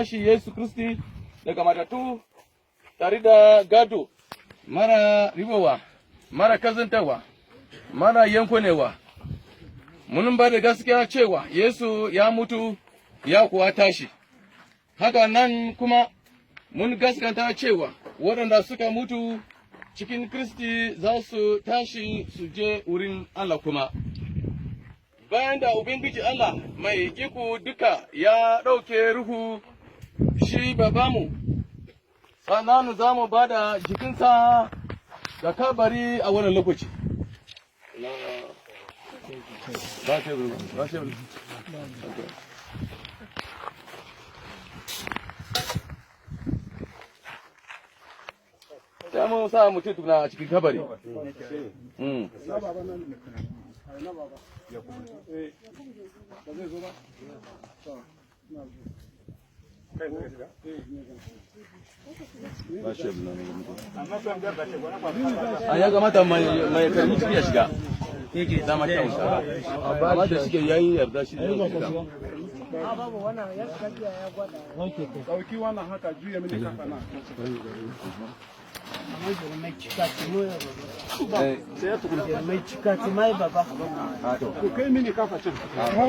shi Yesu Kristi daga matattu tare da gado mara ribowa, mara kazantarwa, mara yankunewa. Mun ba da gaskiya cewa Yesu ya mutu ya kuwa tashi. Haka nan kuma mun gaskata cewa waɗanda suka mutu cikin Kristi za su tashi su je wurin Allah kuma. Bayan da Ubangiji Allah mai iko duka ya ɗauke ruhu shi babamu, sannan za mu ba da jikinsa da kabari a wannan lokaci. Sai mu sa mutum tuna a cikin kabari. Ya kamata mai karmi ciki ya shiga. Yake zama kyauta. Amma da suke yayin yarda shi ne shiga. Babu wannan ya kajiya ya gwada. Dauki wannan haka juya mini kafa na. Mai cika mai baba. Ku kai mini kafa can.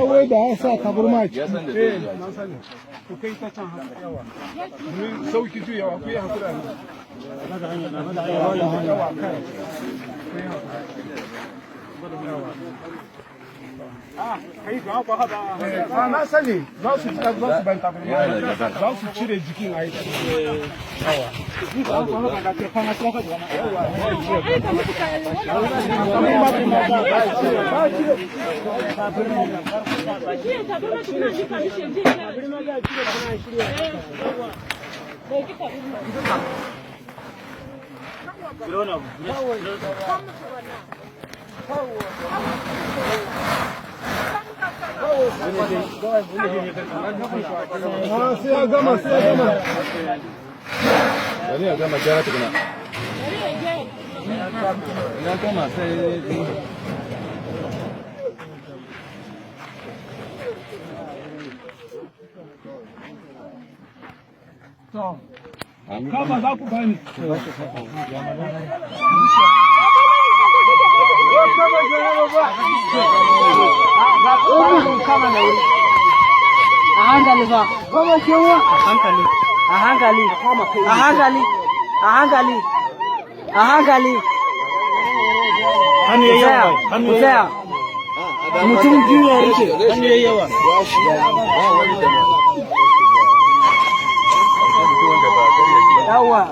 Wai da ya sa kaburma ci. Na sani. Ku kai ta can haka yawa. Mun sauki juyawa ku yi hakura ne. Yawa kai. Kai ga ku hada. Na sani za su ban taburma. Za su cire jikin a yi. Yawa. Sai ya gama. Wani ya gama gyara tukuna. Ya gama sai Kama za ku bani. A hankali ba. Kama kewa. A hankali. A hankali. A hankali. A hankali. A hankali. Hannu yayi yawa. Hannu yayi yawa. Mutum biyu ya rike. Hannu yayi yawa. Yawa.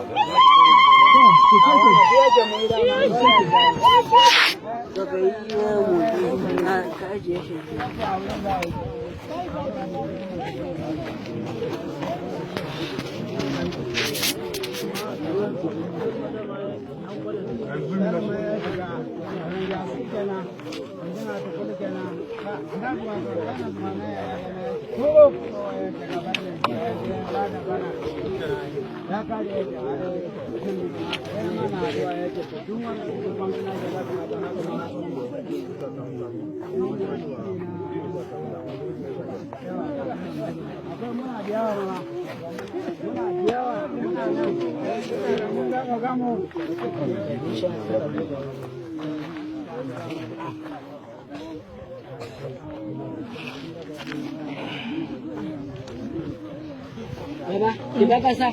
Baba, kita kasa.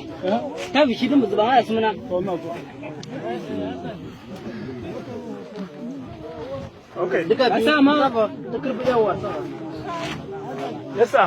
Tapi kita mesti bangun semua. Okay. Dekat kasa mah. Dekat berjauh. Yes sir.